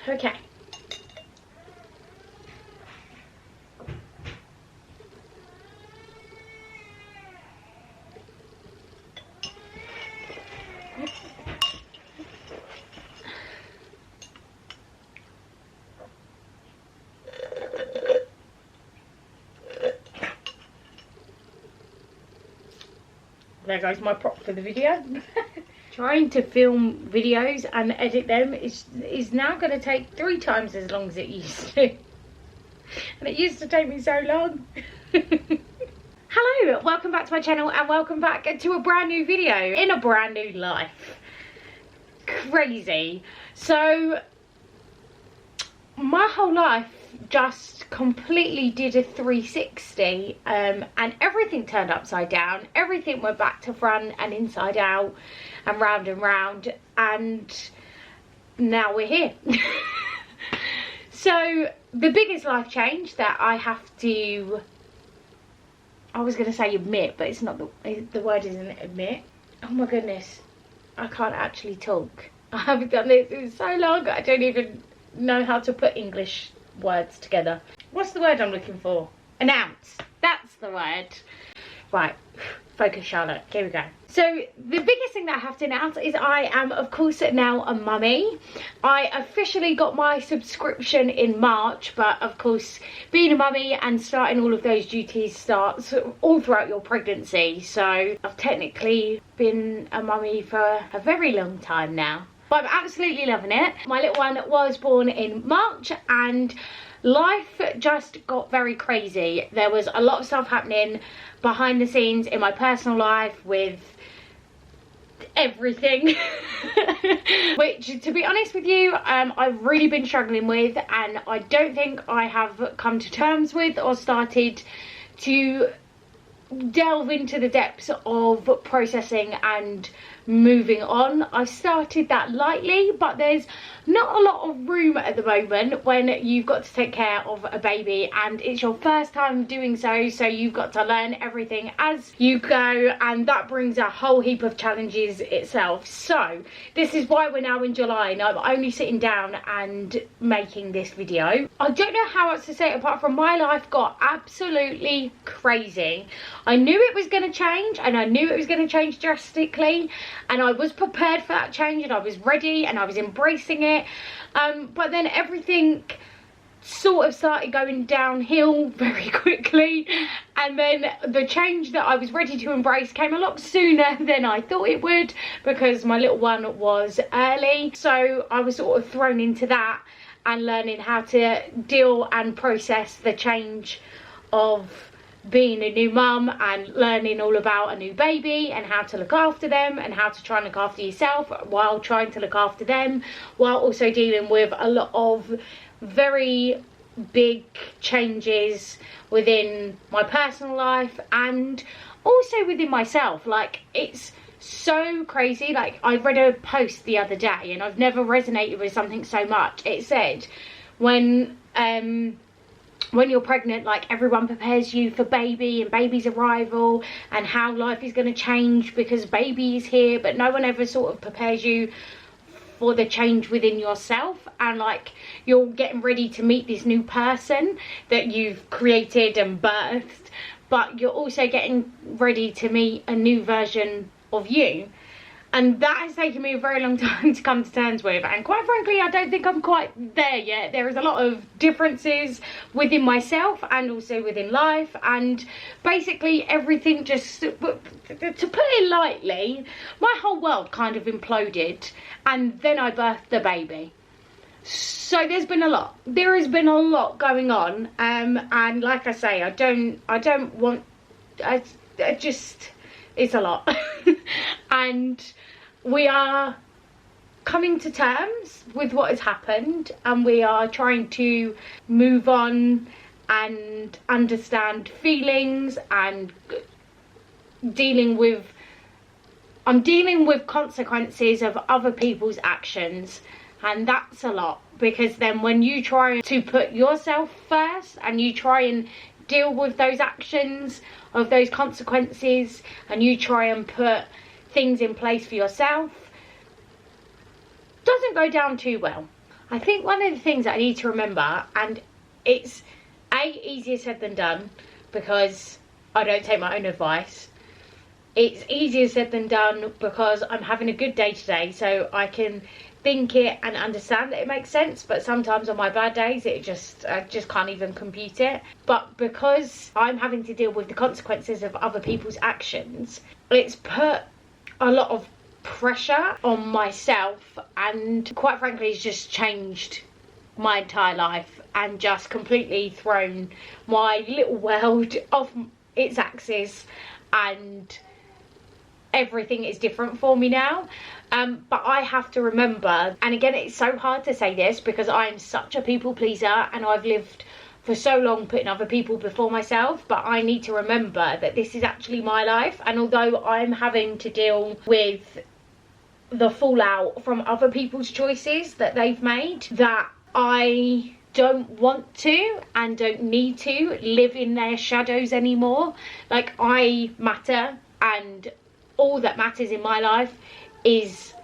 Okay. There goes my prop for the video. Trying to film videos and edit them is now going to take 3 times as long as it used to. And it used to take me so long. Hello, welcome back to my channel and welcome back to a brand new video in a brand new life. Crazy. So, my whole life just completely did a 360 and everything turned upside down. Everything went back to front and inside out and round and now we're here. So the biggest life change that I have to, I was going to say admit, but it's not, the word isn't admit. Oh my goodness, I can't actually talk. I haven't done this in so long, I don't even know how to put English words together. What's the word I'm looking for? Announce. That's the word. Right, focus Charlotte, here we go. So the biggest thing that I have to announce is I am of course now a mummy. I officially got my subscription in March, but of course being a mummy and starting all of those duties starts all throughout your pregnancy. So I've technically been a mummy for a very long time now. But I'm absolutely loving it. My little one was born in March and life just got very crazy. There was a lot of stuff happening behind the scenes in my personal life with everything. Which, to be honest with you, I've really been struggling with, and I don't think I have come to terms with or started to delve into the depths of processing and moving on. I started that lightly, but there's not a lot of room at the moment when you've got to take care of a baby and it's your first time doing so, so you've got to learn everything as you go, and that brings a whole heap of challenges itself. So this is why we're now in July and I'm only sitting down and making this video. I don't know how else to say it apart from my life got absolutely crazy. I knew it was going to change and I knew it was going to change drastically, and I was prepared for that change and I was ready and I was embracing it, but then everything sort of started going downhill very quickly, and then the change that I was ready to embrace came a lot sooner than I thought it would because my little one was early. So I was sort of thrown into that and learning how to deal and process the change of being a new mum and learning all about a new baby and how to look after them and how to try and look after yourself while trying to look after them, while also dealing with a lot of very big changes within my personal life and also within myself. Like, it's so crazy. Like, I read a post the other day and I've never resonated with something so much. It said when you're pregnant, like, everyone prepares you for baby and baby's arrival and how life is going to change because baby is here, but no one ever sort of prepares you for the change within yourself. And like, you're getting ready to meet this new person that you've created and birthed, but you're also getting ready to meet a new version of you. And that has taken me a very long time to come to terms with. And quite frankly, I don't think I'm quite there yet. There is a lot of differences within myself and also within life. And basically everything just, to put it lightly, my whole world kind of imploded. And then I birthed the baby. So there's been a lot. There has been a lot going on. And like I say, I don't want, I just, it's a lot. And we are coming to terms with what has happened and we are trying to move on and understand feelings and I'm dealing with consequences of other people's actions, and that's a lot, because then when you try to put yourself first and you try and deal with those actions of those consequences and you try and put things in place for yourself, doesn't go down too well. I think one of the things that I need to remember, and it's easier said than done because I don't take my own advice. It's easier said than done because I'm having a good day today, so I can think it and understand that it makes sense. But sometimes on my bad days, I just can't even compute it. But because I'm having to deal with the consequences of other people's actions, it's put a lot of pressure on myself, and quite frankly, it's just changed my entire life and just completely thrown my little world off its axis, and everything is different for me now. But I have to remember, and again, it's so hard to say this because I'm such a people pleaser and I've lived for so long putting other people before myself, but I need to remember that this is actually my life, and although I'm having to deal with the fallout from other people's choices that they've made, that I don't want to and don't need to live in their shadows anymore. Like, I matter, and all that matters in my life is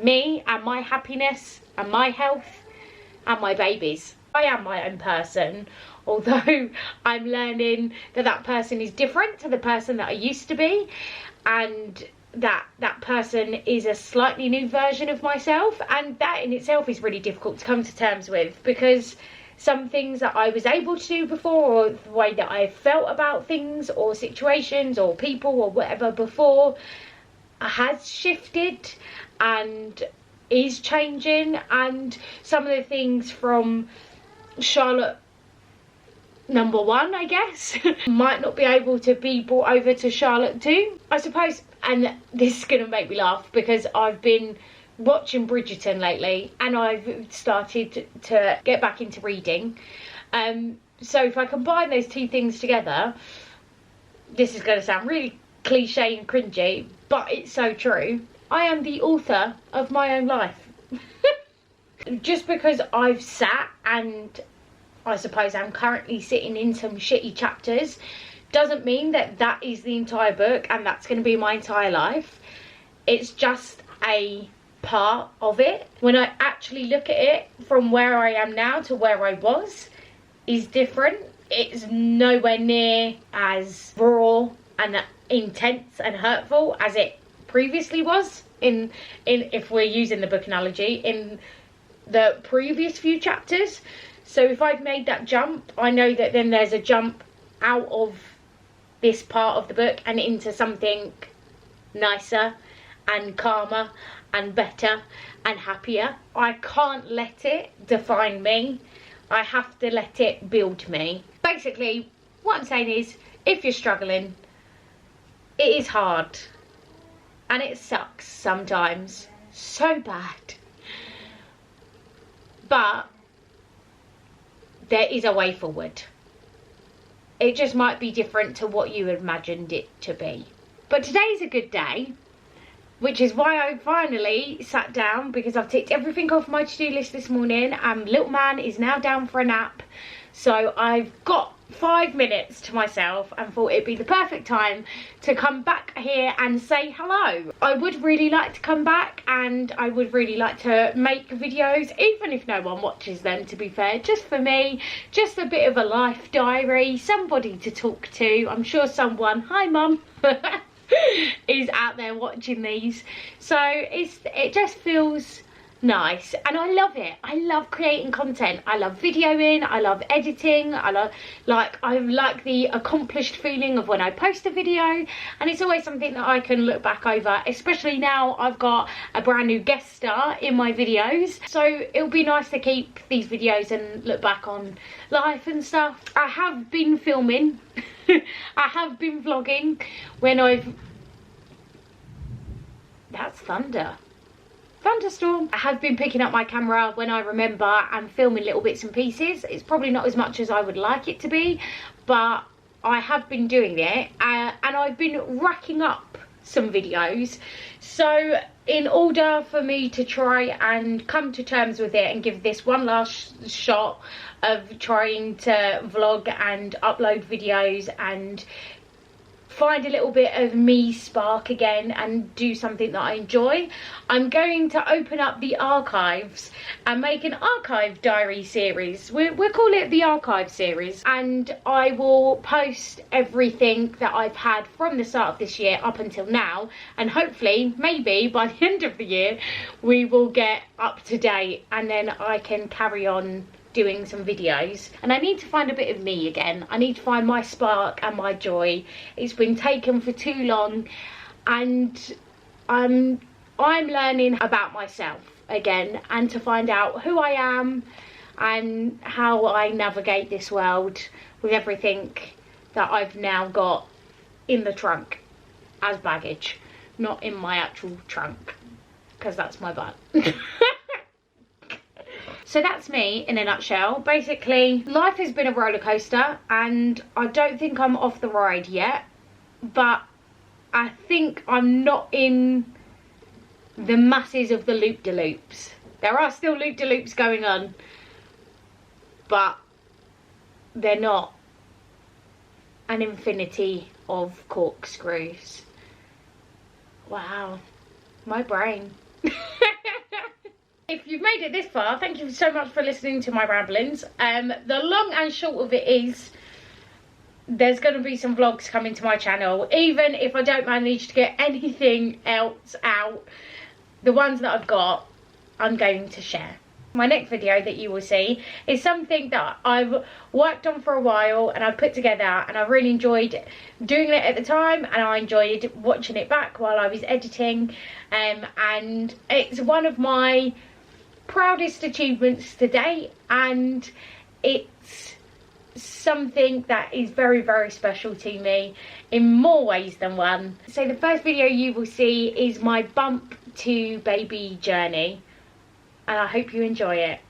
me and my happiness and my health and my babies. I am my own person, although I'm learning that that person is different to the person that I used to be, and that person is a slightly new version of myself, and that in itself is really difficult to come to terms with, because some things that I was able to do before, or the way that I felt about things or situations or people or whatever before, has shifted and is changing. And some of the things from Charlotte number 1, I guess, might not be able to be brought over to Charlotte 2, I suppose. And this is going to make me laugh because I've been watching Bridgerton lately and I've started to get back into reading. So if I combine those two things together, this is going to sound really cliche and cringy, but it's so true. I am the author of my own life. Just because I've sat, and I suppose I'm currently sitting in some shitty chapters, doesn't mean that that is the entire book and that's going to be my entire life. It's just a part of it. When I actually look at it from where I am now to where I was, is different. It's nowhere near as raw and intense and hurtful as it previously was, in if we're using the book analogy, in the previous few chapters. So if I've made that jump, I know that then there's a jump out of this part of the book and into something nicer and calmer and better and happier. I can't let it define me. I have to let it build me. Basically, what I'm saying is, if you're struggling, it is hard and it sucks sometimes so bad, but there is a way forward. It just might be different to what you imagined it to be. But today's a good day, which is why I finally sat down, because I've ticked everything off my to-do list this morning and little man is now down for a nap. So I've got 5 minutes to myself and thought it'd be the perfect time to come back here and say hello. I would really like to come back and I would really like to make videos, even if no one watches them, to be fair, just for me, just a bit of a life diary, somebody to talk to. I'm sure someone, hi mum, is out there watching these, so it just feels nice and I love it. I love creating content, I love videoing, I love editing, I like the accomplished feeling of when I post a video, and it's always something that I can look back over, especially now I've got a brand new guest star in my videos, so it'll be nice to keep these videos and look back on life and stuff. I have been filming I have been vlogging when that's thunder. Thunderstorm. I have been picking up my camera when I remember and filming little bits and pieces. It's probably not as much as I would like it to be, but I have been doing it, and I've been racking up some videos. So in order for me to try and come to terms with it and give this one last shot of trying to vlog and upload videos and find a little bit of me spark again and do something that I enjoy, I'm going to open up the archives and make an archive diary series. We'll call it the archive series, and I will post everything that I've had from the start of this year up until now, and hopefully maybe by the end of the year we will get up to date, and then I can carry on doing some videos. And I need to find a bit of me again. I need to find my spark and my joy. It's been taken for too long, and I'm learning about myself again, and to find out who I am and how I navigate this world with everything that I've now got in the trunk as baggage, not in my actual trunk, because that's my butt. So that's me in a nutshell. Basically, life has been a roller coaster, and I don't think I'm off the ride yet, but I think I'm not in the masses of the loop-de-loops. There are still loop-de-loops going on, but they're not an infinity of corkscrews. Wow, my brain. If you've made it this far, thank you so much for listening to my ramblings. The long and short of it is, there's going to be some vlogs coming to my channel. Even if I don't manage to get anything else out, the ones that I've got, I'm going to share. My next video that you will see is something that I've worked on for a while, and I've put together, and I really enjoyed doing it at the time, and I enjoyed watching it back while I was editing, and it's one of my proudest achievements to date, and it's something that is very, very special to me in more ways than one. So the first video you will see is my bump to baby journey, and I hope you enjoy it.